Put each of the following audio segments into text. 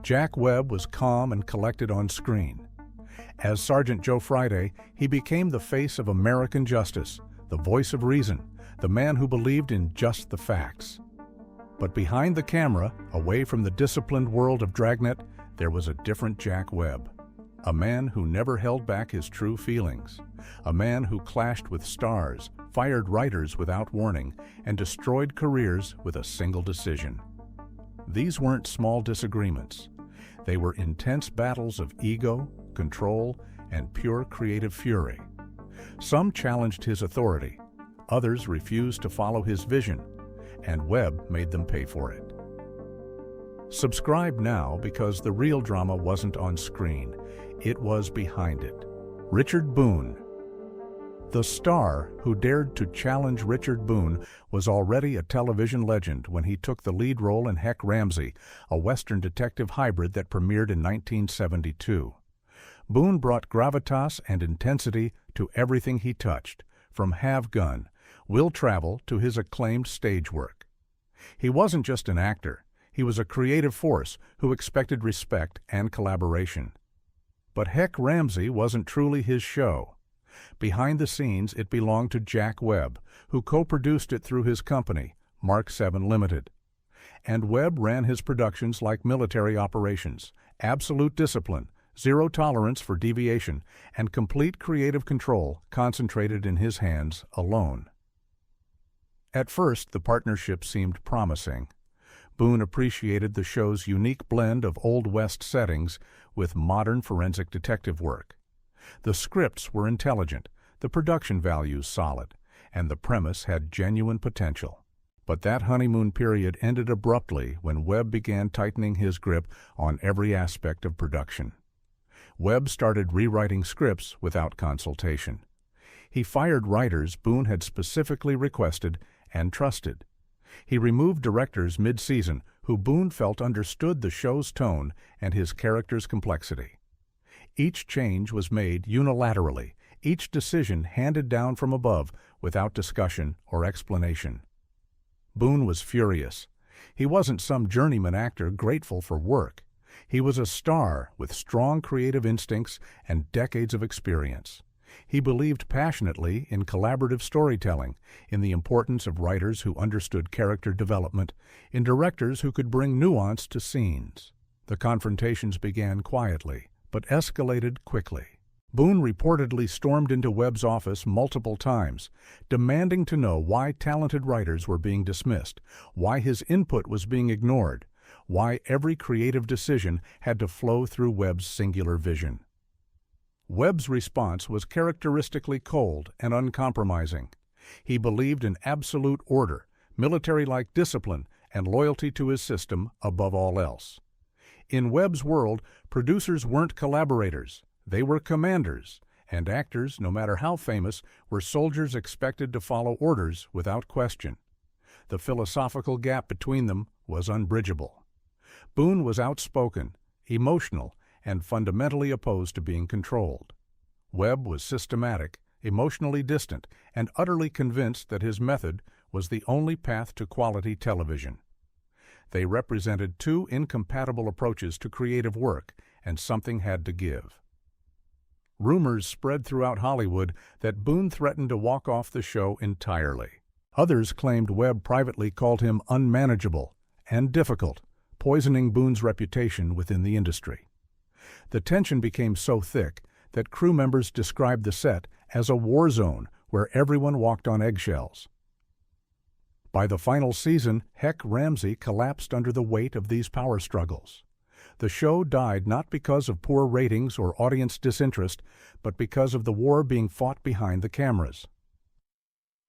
Jack Webb was calm and collected on screen. As Sergeant Joe Friday, he became the face of American justice, the voice of reason, the man who believed in just the facts. But behind the camera, away from the disciplined world of Dragnet, there was a different Jack Webb. A man who never held back his true feelings. A man who clashed with stars, fired writers without warning, and destroyed careers with a single decision. These weren't small disagreements. They were intense battles of ego, control, and pure creative fury. Some challenged his authority. Others refused to follow his vision, and Webb made them pay for it. Subscribe now, because the real drama wasn't on screen. It was behind it. Richard Boone. The star who dared to challenge Richard Boone was already a television legend when he took the lead role in Heck Ramsey, a Western detective hybrid that premiered in 1972. Boone brought gravitas and intensity to everything he touched, from Have Gun, Will Travel to his acclaimed stage work. He wasn't just an actor. He was a creative force who expected respect and collaboration. But Heck Ramsey wasn't truly his show. Behind the scenes, it belonged to Jack Webb, who co-produced it through his company, Mark 7 Limited. And Webb ran his productions like military operations: absolute discipline, zero tolerance for deviation, and complete creative control concentrated in his hands alone. At first, the partnership seemed promising. Boone appreciated the show's unique blend of Old West settings with modern forensic detective work. The scripts were intelligent, the production values solid, and the premise had genuine potential. But that honeymoon period ended abruptly when Webb began tightening his grip on every aspect of production. Webb started rewriting scripts without consultation. He fired writers Boone had specifically requested and trusted. He removed directors mid-season who Boone felt understood the show's tone and his character's complexity. Each change was made unilaterally, each decision handed down from above without discussion or explanation. Boone was furious. He wasn't some journeyman actor grateful for work. He was a star with strong creative instincts and decades of experience. He believed passionately in collaborative storytelling, in the importance of writers who understood character development, in directors who could bring nuance to scenes. The confrontations began quietly, but escalated quickly. Boone reportedly stormed into Webb's office multiple times, demanding to know why talented writers were being dismissed, why his input was being ignored, why every creative decision had to flow through Webb's singular vision. Webb's response was characteristically cold and uncompromising. He believed in absolute order, military-like discipline, and loyalty to his system above all else. In Webb's world, producers weren't collaborators. They were commanders, and actors, no matter how famous, were soldiers expected to follow orders without question. The philosophical gap between them was unbridgeable. Boone was outspoken, emotional, and fundamentally opposed to being controlled. Webb was systematic, emotionally distant, and utterly convinced that his method was the only path to quality television. They represented two incompatible approaches to creative work, and something had to give. Rumors spread throughout Hollywood that Boone threatened to walk off the show entirely. Others claimed Webb privately called him unmanageable and difficult, poisoning Boone's reputation within the industry. The tension became so thick that crew members described the set as a war zone where everyone walked on eggshells. By the final season, Heck Ramsey collapsed under the weight of these power struggles. The show died not because of poor ratings or audience disinterest, but because of the war being fought behind the cameras.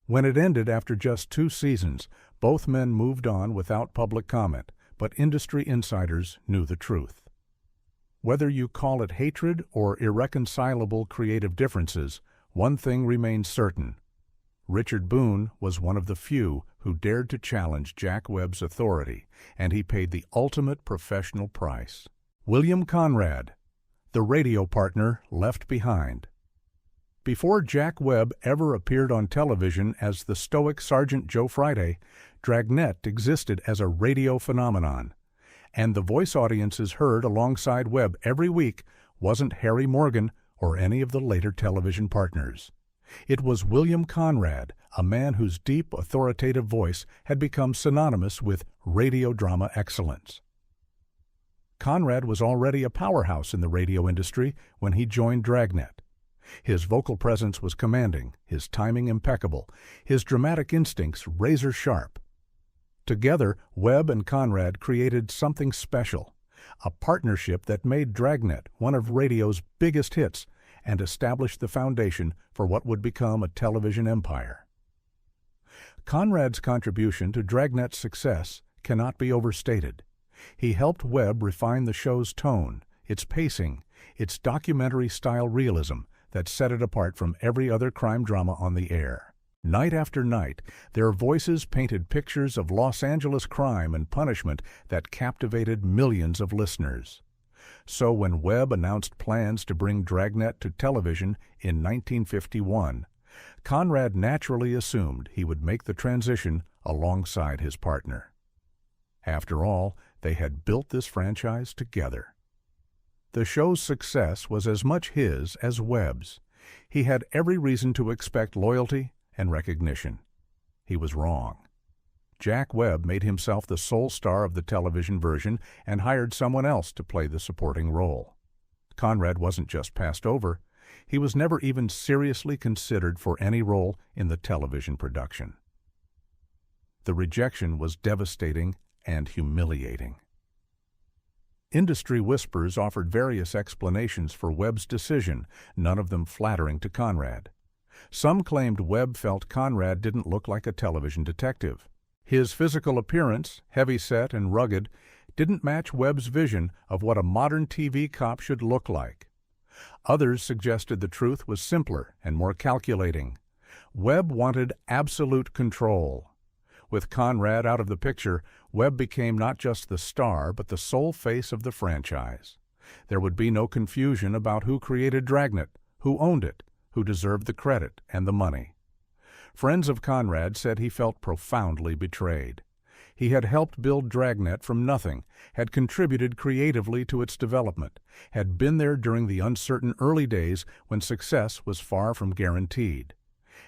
When it ended after just 2 seasons, both men moved on without public comment, but industry insiders knew the truth. Whether you call it hatred or irreconcilable creative differences, one thing remains certain. Richard Boone was one of the few who dared to challenge Jack Webb's authority, and he paid the ultimate professional price. William Conrad, the radio partner left behind. Before Jack Webb ever appeared on television as the stoic Sergeant Joe Friday, Dragnet existed as a radio phenomenon. And the voice audiences heard alongside Webb every week wasn't Harry Morgan or any of the later television partners. It was William Conrad, a man whose deep, authoritative voice had become synonymous with radio drama excellence. Conrad was already a powerhouse in the radio industry when he joined Dragnet. His vocal presence was commanding, his timing impeccable, his dramatic instincts razor-sharp. Together, Webb and Conrad created something special, a partnership that made Dragnet one of radio's biggest hits and established the foundation for what would become a television empire. Conrad's contribution to Dragnet's success cannot be overstated. He helped Webb refine the show's tone, its pacing, its documentary-style realism that set it apart from every other crime drama on the air. Night after night, their voices painted pictures of Los Angeles crime and punishment that captivated millions of listeners. So when Webb announced plans to bring Dragnet to television in 1951, Conrad naturally assumed he would make the transition alongside his partner. After all, they had built this franchise together. The show's success was as much his as Webb's. He had every reason to expect loyalty and recognition. He was wrong. Jack Webb made himself the sole star of the television version and hired someone else to play the supporting role. Conrad wasn't just passed over, he was never even seriously considered for any role in the television production. The rejection was devastating and humiliating. Industry whispers offered various explanations for Webb's decision, none of them flattering to Conrad. Some claimed Webb felt Conrad didn't look like a television detective. His physical appearance, heavy-set and rugged, didn't match Webb's vision of what a modern TV cop should look like. Others suggested the truth was simpler and more calculating. Webb wanted absolute control. With Conrad out of the picture, Webb became not just the star, but the sole face of the franchise. There would be no confusion about who created Dragnet, who owned it, who deserved the credit and the money. Friends of Conrad said he felt profoundly betrayed. He had helped build Dragnet from nothing, had contributed creatively to its development, had been there during the uncertain early days when success was far from guaranteed.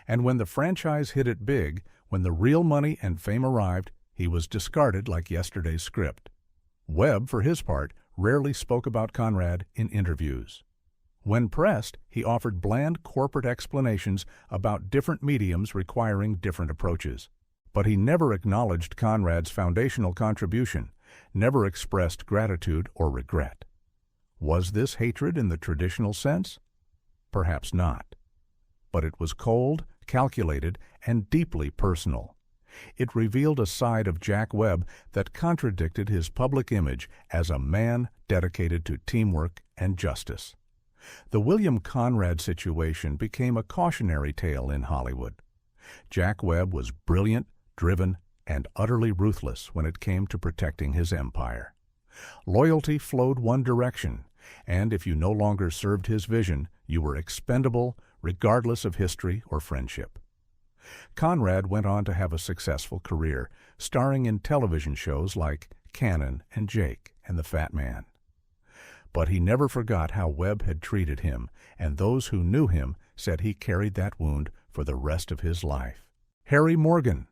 And when the franchise hit it big, when the real money and fame arrived, he was discarded like yesterday's script. Webb, for his part, rarely spoke about Conrad in interviews. When pressed, he offered bland corporate explanations about different mediums requiring different approaches. But he never acknowledged Conrad's foundational contribution, never expressed gratitude or regret. Was this hatred in the traditional sense? Perhaps not. But it was cold, calculated, and deeply personal. It revealed a side of Jack Webb that contradicted his public image as a man dedicated to teamwork and justice. The William Conrad situation became a cautionary tale in Hollywood. Jack Webb was brilliant, driven, and utterly ruthless when it came to protecting his empire. Loyalty flowed one direction, and if you no longer served his vision, you were expendable, regardless of history or friendship. Conrad went on to have a successful career, starring in television shows like Cannon and Jake and the Fat Man. But he never forgot how Webb had treated him, and those who knew him said he carried that wound for the rest of his life. Harry Morgan.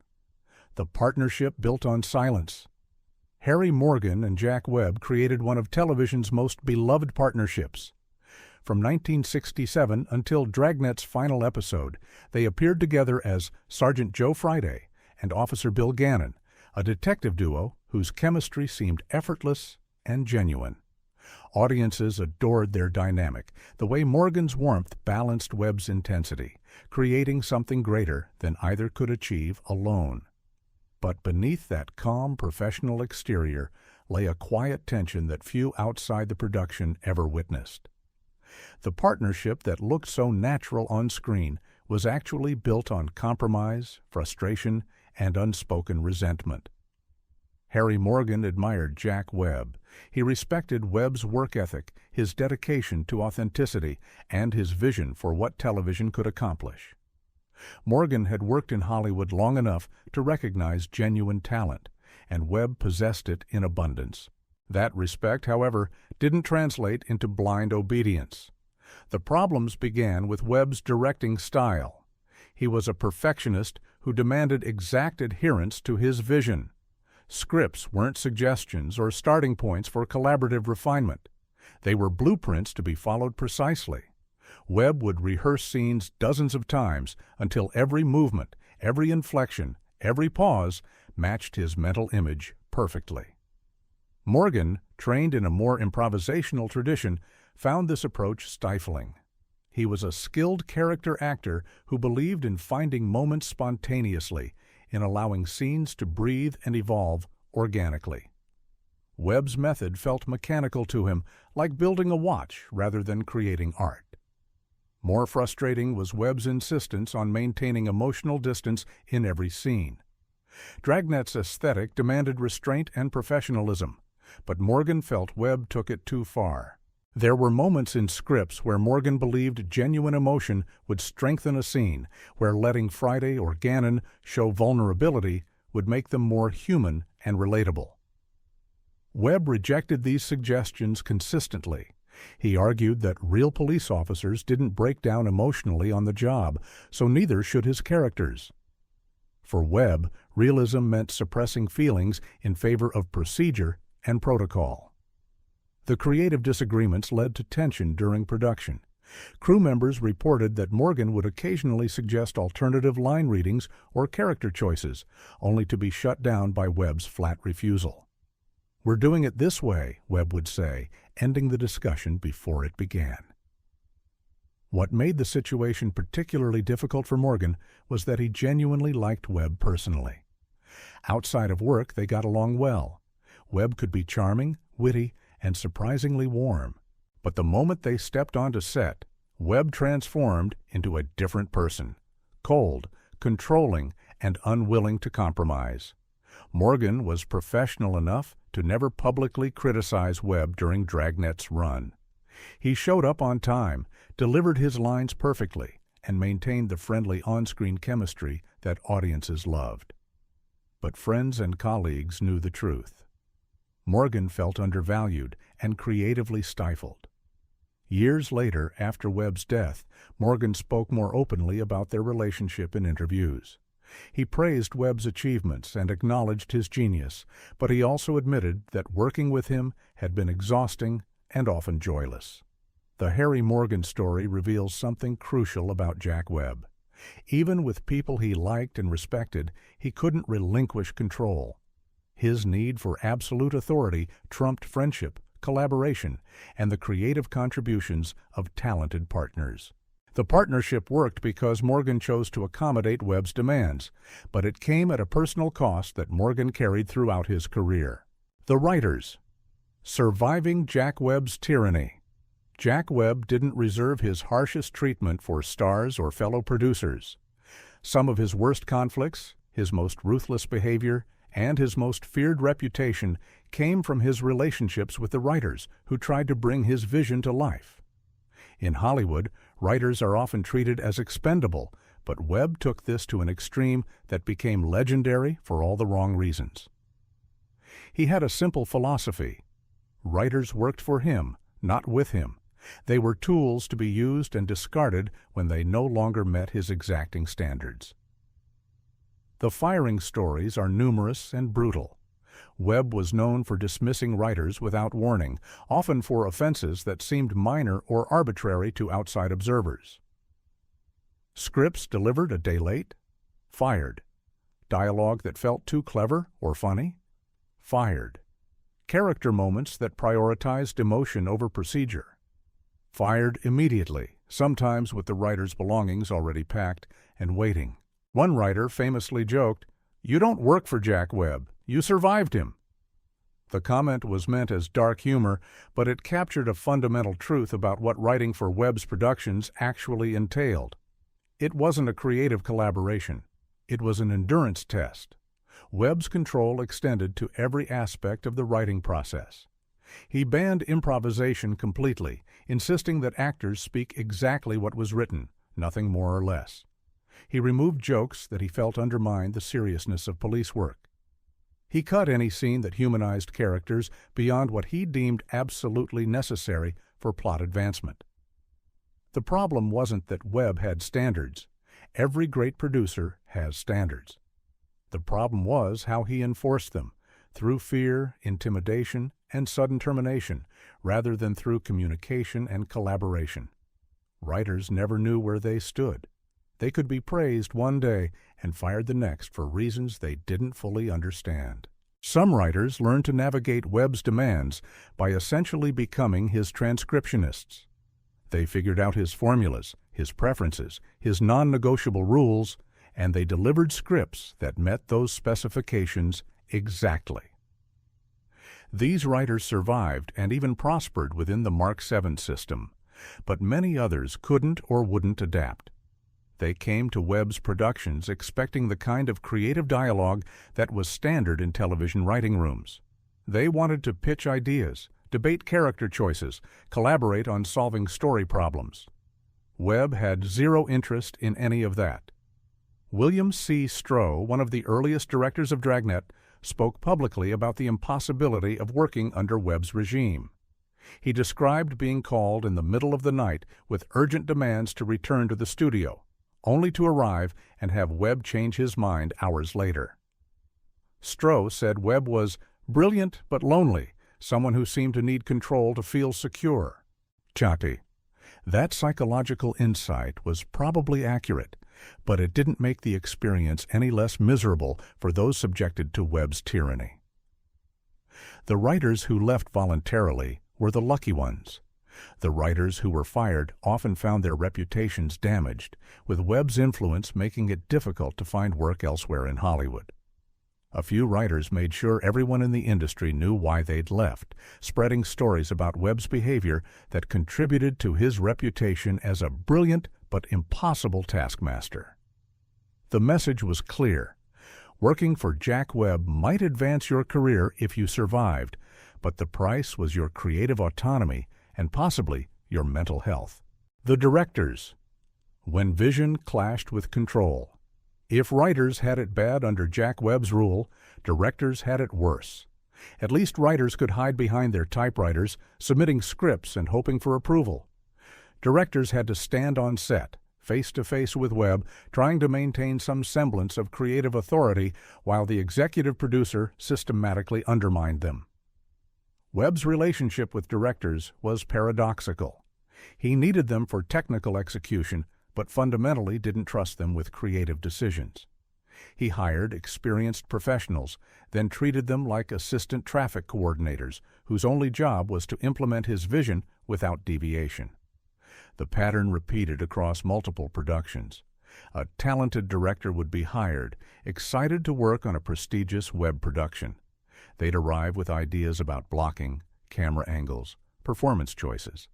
The partnership built on silence. Harry Morgan and Jack Webb created one of television's most beloved partnerships. From 1967 until Dragnet's final episode, they appeared together as Sergeant Joe Friday and Officer Bill Gannon, a detective duo whose chemistry seemed effortless and genuine. Audiences adored their dynamic, the way Morgan's warmth balanced Webb's intensity, creating something greater than either could achieve alone. But beneath that calm, professional exterior lay a quiet tension that few outside the production ever witnessed. The partnership that looked so natural on screen was actually built on compromise, frustration, and unspoken resentment. Harry Morgan admired Jack Webb. He respected Webb's work ethic, his dedication to authenticity, and his vision for what television could accomplish. Morgan had worked in Hollywood long enough to recognize genuine talent, and Webb possessed it in abundance. That respect, however, didn't translate into blind obedience. The problems began with Webb's directing style. He was a perfectionist who demanded exact adherence to his vision. Scripts weren't suggestions or starting points for collaborative refinement. They were blueprints to be followed precisely. Webb would rehearse scenes dozens of times until every movement, every inflection, every pause matched his mental image perfectly. Morgan, trained in a more improvisational tradition, found this approach stifling. He was a skilled character actor who believed in finding moments spontaneously, in allowing scenes to breathe and evolve organically. Webb's method felt mechanical to him, like building a watch rather than creating art. More frustrating was Webb's insistence on maintaining emotional distance in every scene. Dragnet's aesthetic demanded restraint and professionalism, but Morgan felt Webb took it too far. There were moments in scripts where Morgan believed genuine emotion would strengthen a scene, where letting Friday or Gannon show vulnerability would make them more human and relatable. Webb rejected these suggestions consistently. He argued that real police officers didn't break down emotionally on the job, so neither should his characters. For Webb, realism meant suppressing feelings in favor of procedure and protocol. The creative disagreements led to tension during production. Crew members reported that Morgan would occasionally suggest alternative line readings or character choices, only to be shut down by Webb's flat refusal. "We're doing it this way," Webb would say, ending the discussion before it began. What made the situation particularly difficult for Morgan was that he genuinely liked Webb personally. Outside of work, they got along well. Webb could be charming, witty, and surprisingly warm. But the moment they stepped onto set, Webb transformed into a different person, cold, controlling, and unwilling to compromise. Morgan was professional enough to never publicly criticize Webb during Dragnet's run. He showed up on time, delivered his lines perfectly, and maintained the friendly on-screen chemistry that audiences loved. But friends and colleagues knew the truth. Morgan felt undervalued and creatively stifled. Years later, after Webb's death, Morgan spoke more openly about their relationship in interviews. He praised Webb's achievements and acknowledged his genius, but he also admitted that working with him had been exhausting and often joyless. The Harry Morgan story reveals something crucial about Jack Webb. Even with people he liked and respected, he couldn't relinquish control. His need for absolute authority trumped friendship, collaboration, and the creative contributions of talented partners. The partnership worked because Morgan chose to accommodate Webb's demands, but it came at a personal cost that Morgan carried throughout his career. The writers. Surviving Jack Webb's tyranny. Jack Webb didn't reserve his harshest treatment for stars or fellow producers. Some of his worst conflicts, his most ruthless behavior, and his most feared reputation came from his relationships with the writers who tried to bring his vision to life. In Hollywood, writers are often treated as expendable, but Webb took this to an extreme that became legendary for all the wrong reasons. He had a simple philosophy. Writers worked for him, not with him. They were tools to be used and discarded when they no longer met his exacting standards. The firing stories are numerous and brutal. Webb was known for dismissing writers without warning, often for offenses that seemed minor or arbitrary to outside observers. Scripts delivered a day late? Fired. Dialogue that felt too clever or funny? Fired. Character moments that prioritized emotion over procedure? Fired immediately, sometimes with the writer's belongings already packed and waiting. One writer famously joked, "You don't work for Jack Webb, you survived him." The comment was meant as dark humor, but it captured a fundamental truth about what writing for Webb's productions actually entailed. It wasn't a creative collaboration. It was an endurance test. Webb's control extended to every aspect of the writing process. He banned improvisation completely, insisting that actors speak exactly what was written, nothing more or less. He removed jokes that he felt undermined the seriousness of police work. He cut any scene that humanized characters beyond what he deemed absolutely necessary for plot advancement. The problem wasn't that Webb had standards. Every great producer has standards. The problem was how he enforced them, through fear, intimidation, and sudden termination, rather than through communication and collaboration. Writers never knew where they stood. They could be praised one day and fired the next for reasons they didn't fully understand. Some writers learned to navigate Webb's demands by essentially becoming his transcriptionists. They figured out his formulas, his preferences, his non-negotiable rules, and they delivered scripts that met those specifications exactly. These writers survived and even prospered within the Mark VII system, but many others couldn't or wouldn't adapt. They came to Webb's productions expecting the kind of creative dialogue that was standard in television writing rooms. They wanted to pitch ideas, debate character choices, collaborate on solving story problems. Webb had zero interest in any of that. William C. Stroh, one of the earliest directors of Dragnet, spoke publicly about the impossibility of working under Webb's regime. He described being called in the middle of the night with urgent demands to return to the studio, only to arrive and have Webb change his mind hours later. Stroh said Webb was brilliant but lonely, someone who seemed to need control to feel secure. Chatti. That psychological insight was probably accurate, but it didn't make the experience any less miserable for those subjected to Webb's tyranny. The writers who left voluntarily were the lucky ones. The writers who were fired often found their reputations damaged, with Webb's influence making it difficult to find work elsewhere in Hollywood. A few writers made sure everyone in the industry knew why they'd left, spreading stories about Webb's behavior that contributed to his reputation as a brilliant but impossible taskmaster. The message was clear. Working for Jack Webb might advance your career if you survived, but the price was your creative autonomy and possibly your mental health. The directors. When vision clashed with control. If writers had it bad under Jack Webb's rule, directors had it worse. At least writers could hide behind their typewriters, submitting scripts and hoping for approval. Directors had to stand on set, face to face with Webb, trying to maintain some semblance of creative authority while the executive producer systematically undermined them. Webb's relationship with directors was paradoxical. He needed them for technical execution, but fundamentally didn't trust them with creative decisions. He hired experienced professionals, then treated them like assistant traffic coordinators, whose only job was to implement his vision without deviation. The pattern repeated across multiple productions. A talented director would be hired, excited to work on a prestigious Webb production. They'd arrive with ideas about blocking, camera angles, performance choices,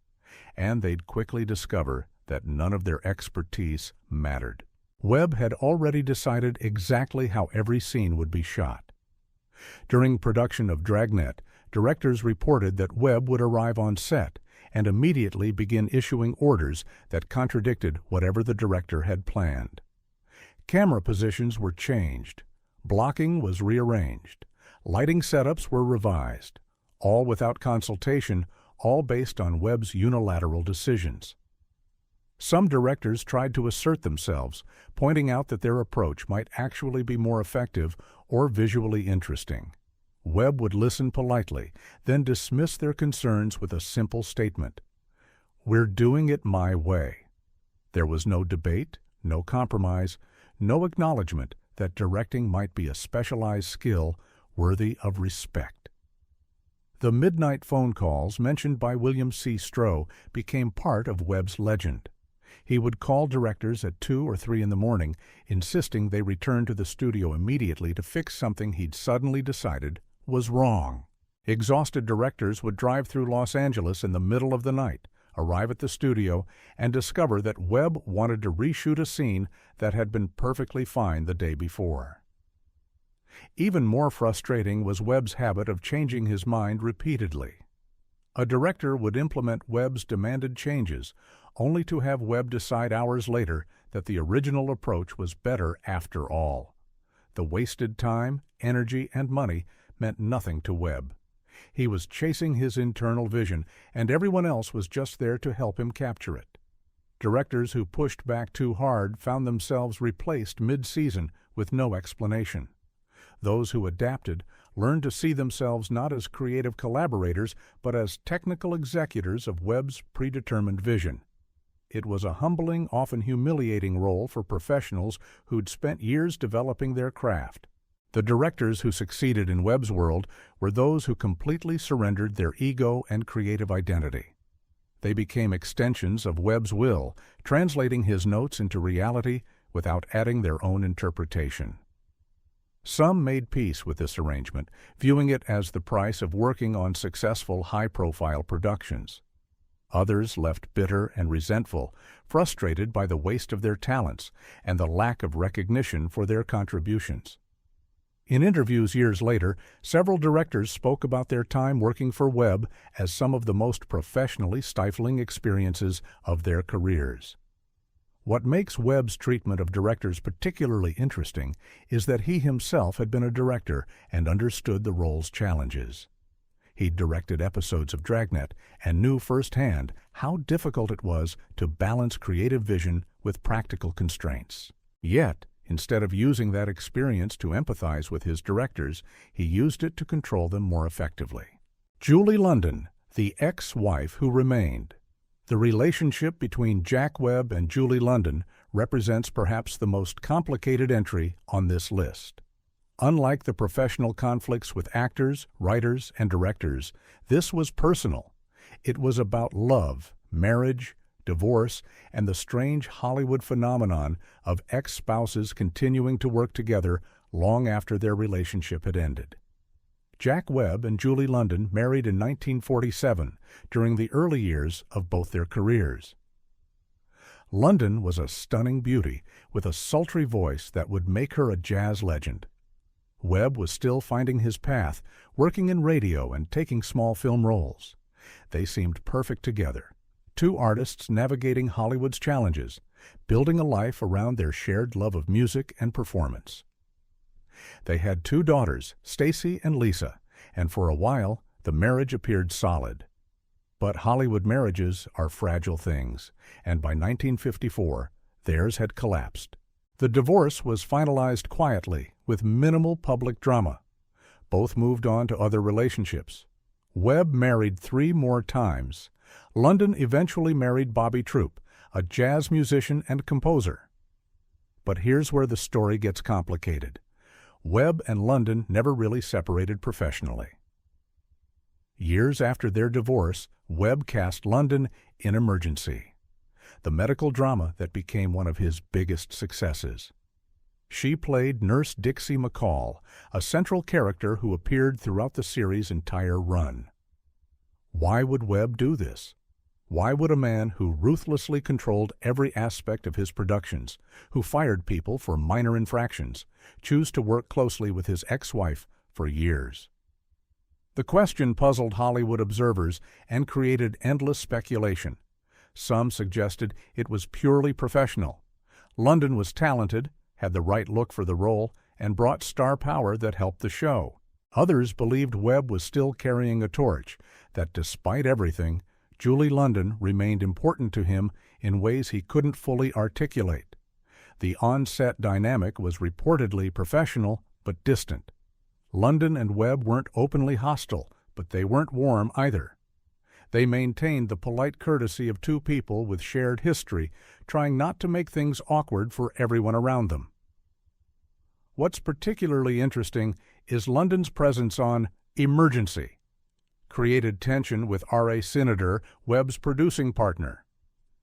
and they'd quickly discover that none of their expertise mattered. Webb had already decided exactly how every scene would be shot. During production of Dragnet, directors reported that Webb would arrive on set and immediately begin issuing orders that contradicted whatever the director had planned. Camera positions were changed. Blocking was rearranged. Lighting setups were revised. All without consultation, all based on Webb's unilateral decisions. Some directors tried to assert themselves, pointing out that their approach might actually be more effective or visually interesting. Webb would listen politely, then dismiss their concerns with a simple statement: "We're doing it my way." There was no debate, no compromise, no acknowledgement that directing might be a specialized skill worthy of respect. The midnight phone calls mentioned by William C. Stroh became part of Webb's legend. He would call directors at 2 or 3 in the morning, insisting they return to the studio immediately to fix something he'd suddenly decided was wrong. Exhausted directors would drive through Los Angeles in the middle of the night, arrive at the studio, and discover that Webb wanted to reshoot a scene that had been perfectly fine the day before. Even more frustrating was Webb's habit of changing his mind repeatedly. A director would implement Webb's demanded changes, only to have Webb decide hours later that the original approach was better after all. The wasted time, energy, and money meant nothing to Webb. He was chasing his internal vision, and everyone else was just there to help him capture it. Directors who pushed back too hard found themselves replaced mid-season with no explanation. Those who adapted learned to see themselves not as creative collaborators, but as technical executors of Webb's predetermined vision. It was a humbling, often humiliating role for professionals who'd spent years developing their craft. The directors who succeeded in Webb's world were those who completely surrendered their ego and creative identity. They became extensions of Webb's will, translating his notes into reality without adding their own interpretation. Some made peace with this arrangement, viewing it as the price of working on successful high-profile productions. Others left bitter and resentful, frustrated by the waste of their talents and the lack of recognition for their contributions. In interviews years later, several directors spoke about their time working for Webb as some of the most professionally stifling experiences of their careers. What makes Webb's treatment of directors particularly interesting is that he himself had been a director and understood the role's challenges. He'd directed episodes of Dragnet and knew firsthand how difficult it was to balance creative vision with practical constraints. Yet, instead of using that experience to empathize with his directors, he used it to control them more effectively. Julie London, the ex-wife who remained. The relationship between Jack Webb and Julie London represents perhaps the most complicated entry on this list. Unlike the professional conflicts with actors, writers, and directors, this was personal. It was about love, marriage, divorce, and the strange Hollywood phenomenon of ex-spouses continuing to work together long after their relationship had ended. Jack Webb and Julie London married in 1947, during the early years of both their careers. London was a stunning beauty with a sultry voice that would make her a jazz legend. Webb was still finding his path, working in radio and taking small film roles. They seemed perfect together, two artists navigating Hollywood's challenges, building a life around their shared love of music and performance. They had two daughters, Stacy and Lisa, and for a while the marriage appeared solid. But Hollywood marriages are fragile things, and by 1954 theirs had collapsed. The divorce was finalized quietly, with minimal public drama. Both moved on to other relationships. Webb married 3 more times. London eventually married Bobby Troup, a jazz musician and composer. But here's where the story gets complicated. Webb and London never really separated professionally. Years after their divorce, Webb cast London in Emergency, the medical drama that became one of his biggest successes. She played Nurse Dixie McCall, a central character who appeared throughout the series' entire run. Why would Webb do this? Why would a man who ruthlessly controlled every aspect of his productions, who fired people for minor infractions, choose to work closely with his ex-wife for years? The question puzzled Hollywood observers and created endless speculation. Some suggested it was purely professional. London was talented, had the right look for the role, and brought star power that helped the show. Others believed Webb was still carrying a torch, that despite everything, Julie London remained important to him in ways he couldn't fully articulate. The on-set dynamic was reportedly professional but distant. London and Webb weren't openly hostile, but they weren't warm either. They maintained the polite courtesy of two people with shared history, trying not to make things awkward for everyone around them. What's particularly interesting is London's presence on Emergency. Created tension with R.A. Cinader, Webb's producing partner.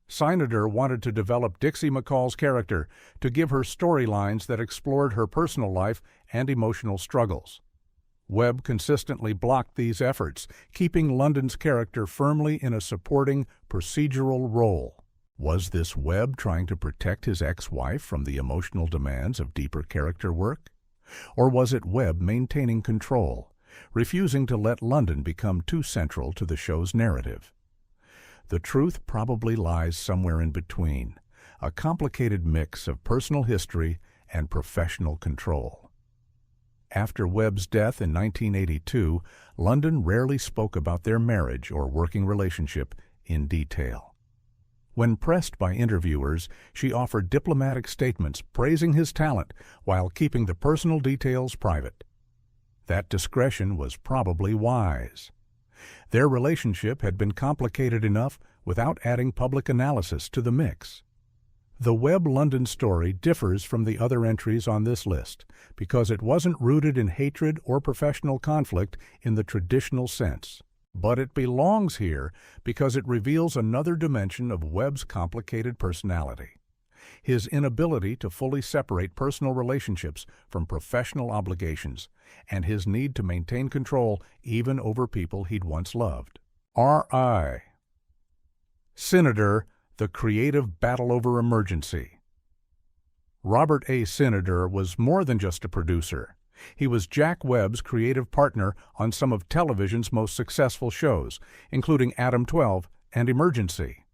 Cinader wanted to develop Dixie McCall's character, to give her storylines that explored her personal life and emotional struggles. Webb consistently blocked these efforts, keeping London's character firmly in a supporting, procedural role. Was this Webb trying to protect his ex-wife from the emotional demands of deeper character work? Or was it Webb maintaining control, refusing to let London become too central to the show's narrative? The truth probably lies somewhere in between, a complicated mix of personal history and professional control. After Webb's death in 1982, London rarely spoke about their marriage or working relationship in detail. When pressed by interviewers, she offered diplomatic statements praising his talent while keeping the personal details private. That discretion was probably wise. Their relationship had been complicated enough without adding public analysis to the mix. The Webb-London story differs from the other entries on this list because it wasn't rooted in hatred or professional conflict in the traditional sense. But it belongs here because it reveals another dimension of Webb's complicated personality. His inability to fully separate personal relationships from professional obligations, and his need to maintain control even over people he'd once loved. R.I. Cinader, the creative battle over emergency. Robert A. Cinader was more than just a producer. He was Jack Webb's creative partner on some of television's most successful shows, including Adam 12 and Emergency.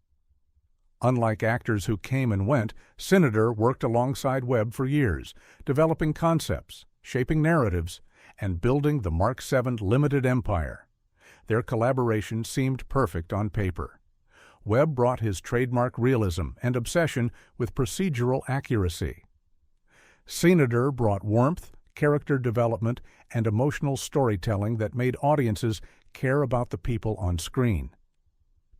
Unlike actors who came and went, Cinader worked alongside Webb for years, developing concepts, shaping narratives, and building the Mark VII limited empire. Their collaboration seemed perfect on paper. Webb brought his trademark realism and obsession with procedural accuracy. Cinader brought warmth, character development, and emotional storytelling that made audiences care about the people on screen.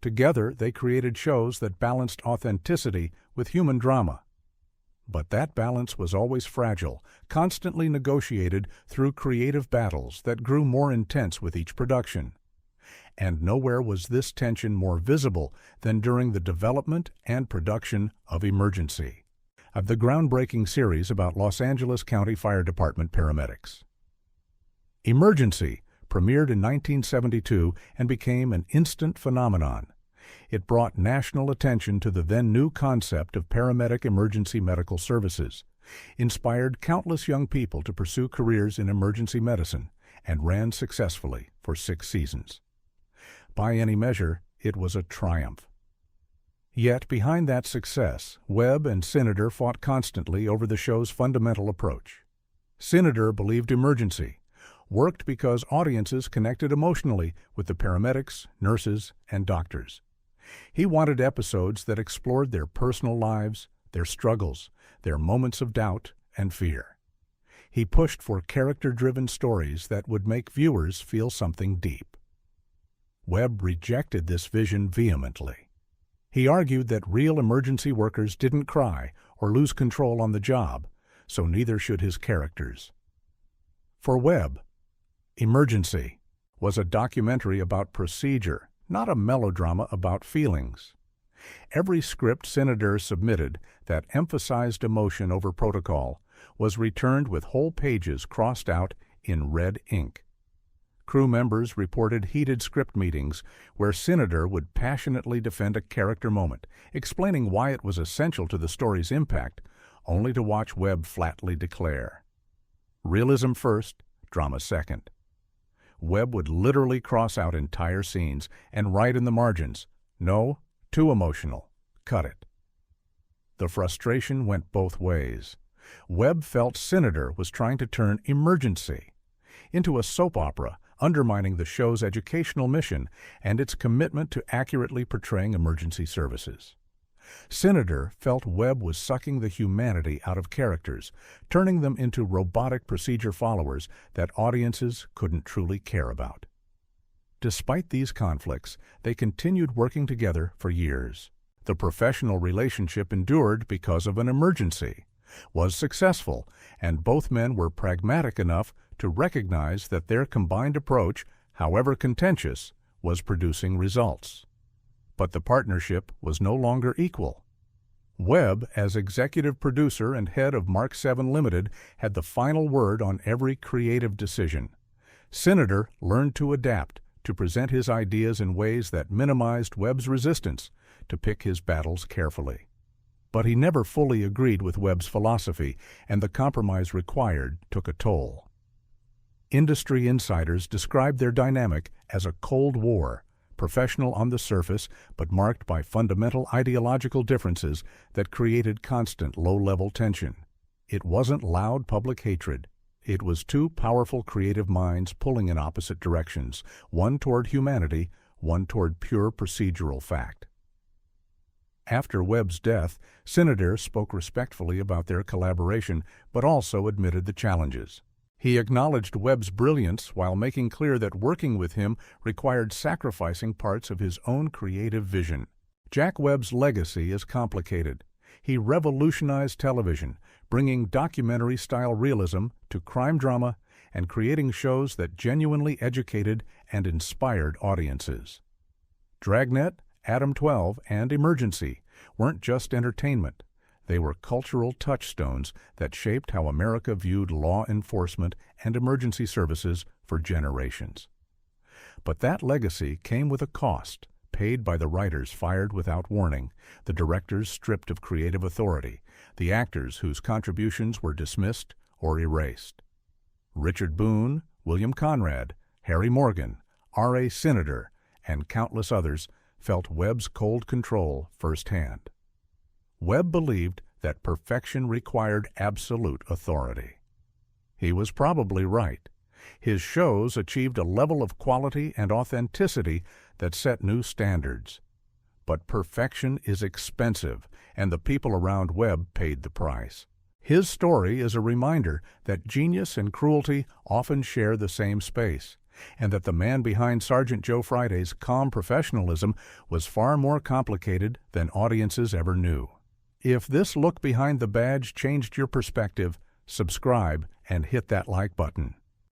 Together, they created shows that balanced authenticity with human drama. But that balance was always fragile, constantly negotiated through creative battles that grew more intense with each production. And nowhere was this tension more visible than during the development and production of Emergency, of the groundbreaking series about Los Angeles County Fire Department paramedics. Emergency premiered in 1972 and became an instant phenomenon. It brought national attention to the then-new concept of paramedic emergency medical services, inspired countless young people to pursue careers in emergency medicine, and ran successfully for 6 seasons. By any measure, it was a triumph. Yet behind that success, Webb and Cinader fought constantly over the show's fundamental approach. Cinader believed Emergency worked because audiences connected emotionally with the paramedics, nurses, and doctors. He wanted episodes that explored their personal lives, their struggles, their moments of doubt and fear. He pushed for character-driven stories that would make viewers feel something deep. Webb rejected this vision vehemently. He argued that real emergency workers didn't cry or lose control on the job, so neither should his characters. For Webb, Emergency was a documentary about procedure, not a melodrama about feelings. Every script Cinader submitted that emphasized emotion over protocol was returned with whole pages crossed out in red ink. Crew members reported heated script meetings where Cinader would passionately defend a character moment, explaining why it was essential to the story's impact, only to watch Webb flatly declare, "Realism first, drama second." Webb would literally cross out entire scenes and write in the margins, "No, too emotional. Cut it." The frustration went both ways. Webb felt Cinader was trying to turn Emergency into a soap opera, undermining the show's educational mission and its commitment to accurately portraying emergency services. Cinader felt Webb was sucking the humanity out of characters, turning them into robotic procedure followers that audiences couldn't truly care about. Despite these conflicts, they continued working together for years. The professional relationship endured because of an emergency, was successful, and both men were pragmatic enough to recognize that their combined approach, however contentious, was producing results. But the partnership was no longer equal. Webb, as executive producer and head of Mark VII Limited, had the final word on every creative decision. Cinader learned to adapt, to present his ideas in ways that minimized Webb's resistance, to pick his battles carefully. But he never fully agreed with Webb's philosophy, and the compromise required took a toll. Industry insiders described their dynamic as a Cold War, professional on the surface, but marked by fundamental ideological differences that created constant low-level tension. It wasn't loud public hatred. It was two powerful creative minds pulling in opposite directions, one toward humanity, one toward pure procedural fact. After Webb's death, Cinader spoke respectfully about their collaboration, but also admitted the challenges. He acknowledged Webb's brilliance while making clear that working with him required sacrificing parts of his own creative vision. Jack Webb's legacy is complicated. He revolutionized television, bringing documentary-style realism to crime drama and creating shows that genuinely educated and inspired audiences. Dragnet, Adam 12, and Emergency weren't just entertainment. They were cultural touchstones that shaped how America viewed law enforcement and emergency services for generations. But that legacy came with a cost, paid by the writers fired without warning, the directors stripped of creative authority, the actors whose contributions were dismissed or erased. Richard Boone, William Conrad, Harry Morgan, R.A. Cinader, and countless others felt Webb's cold control firsthand. Webb believed that perfection required absolute authority. He was probably right. His shows achieved a level of quality and authenticity that set new standards. But perfection is expensive, and the people around Webb paid the price. His story is a reminder that genius and cruelty often share the same space, and that the man behind Sergeant Joe Friday's calm professionalism was far more complicated than audiences ever knew. If this look behind the badge changed your perspective, subscribe and hit that like button.